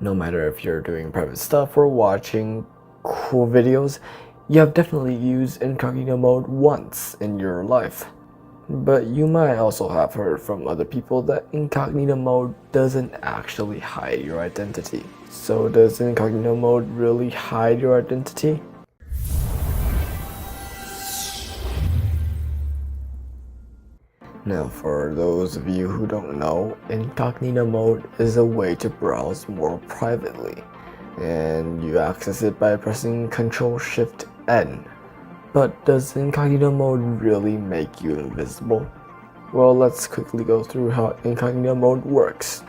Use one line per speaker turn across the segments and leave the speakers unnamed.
No matter if you're doing private stuff or watching cool videos, you have definitely used incognito mode once in your life. But you might also have heard from other people that incognito mode doesn't actually hide your identity. So does incognito mode really hide your identity? Now, for those of you who don't know, incognito mode is a way to browse more privately, and you access it by pressing Ctrl-Shift-N. But does incognito mode really make you invisible? Well, let's quickly go through how incognito mode works.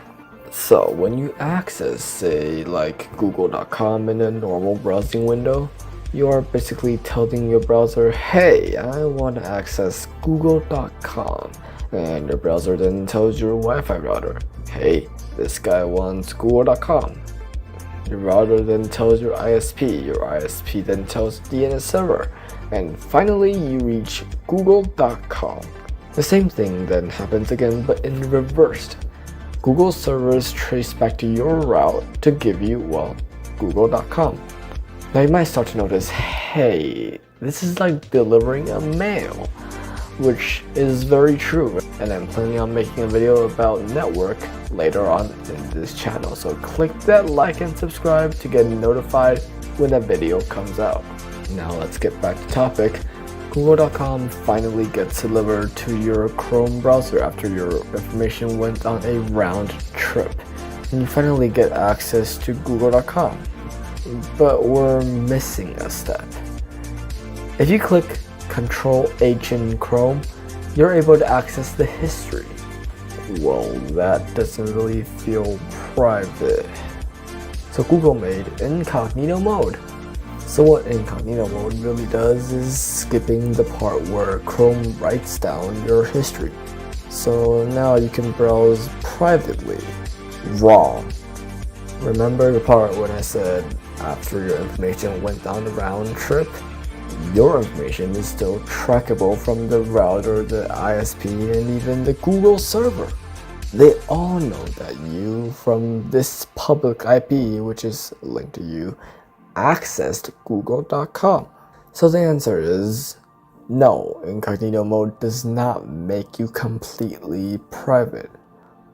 So, when you access, say, like google.com in a normal browsing window, you are basically telling your browser, hey, I want to access google.com. And your browser then tells your Wi-Fi router, hey, this guy wants google.com. Your router then tells your ISP then tells DNS server, and finally you reach google.com. The same thing then happens again, but in reversed. Google servers trace back to your route to give you, well, google.com. Now you might start to notice, hey, this is like delivering a mail, which is very true, and I'm planning on making a video about network later on in this channel, so click that like and subscribe to get notified when that video comes out. Now let's get back to topic. Google.com finally gets delivered to your Chrome browser after your information went on a round trip, and you finally get access to Google.com. But we're missing a step. If you click Ctrl-H in Chrome, you're able to access the history. Well, that doesn't really feel private. So Google made incognito mode. So what incognito mode really does is skipping the part where Chrome writes down your history. So now you can browse privately. Wrong. Remember the part when I said after your information went on the round trip? Your information is still trackable from the router, the ISP, and even the Google server. They all know that you, from this public IP, which is linked to you, accessed google.com. So the answer is no, incognito mode does not make you completely private.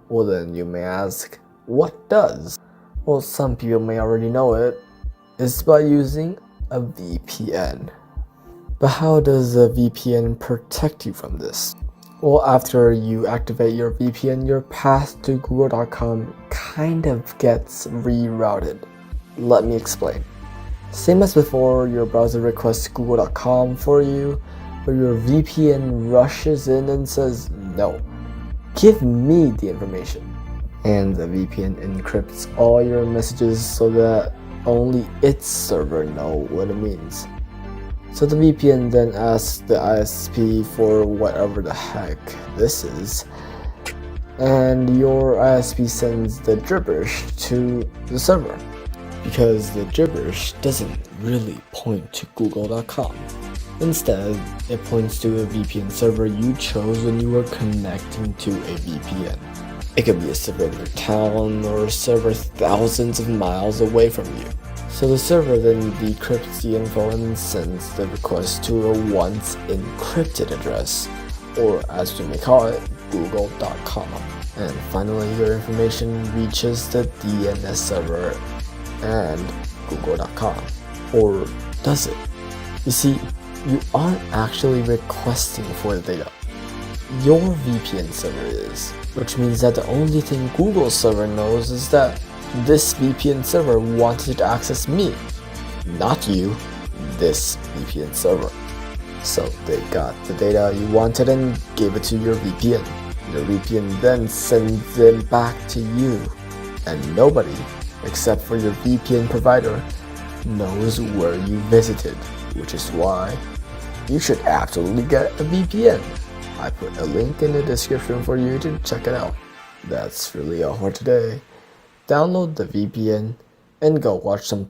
Well then you may ask, what does? Well, some people may already know it. It's by using a VPN. But how does a VPN protect you from this? Well, after you activate your VPN, your path to google.com kind of gets rerouted. Let me explain. Same as before, your browser requests google.com for you, but your VPN rushes in and says, no, give me the information. And the VPN encrypts all your messages so that only its server know what it means. So the VPN then asks the ISP for whatever the heck this is, and your ISP sends the gibberish to the server, because the gibberish doesn't really point to google.com. Instead, it points to a VPN server you chose when you were connecting to a VPN. It could be a server in your town or a server thousands of miles away from you. So the server then decrypts the info and sends the request to a once encrypted address, or as we may call it, google.com. And finally your information reaches the DNS server and google.com. Or does it? You see, you aren't actually requesting for the data. Your VPN server is, which means that the only thing Google server knows is that this VPN server wanted to access me, not you, this VPN server. So they got the data you wanted and gave it to your VPN. Your VPN then sends them back to you, and nobody, except for your VPN provider, knows where you visited, which is why you should absolutely get a VPN. I put a link in the description for you to check it out. That's really all for today. Download the VPN and go watch some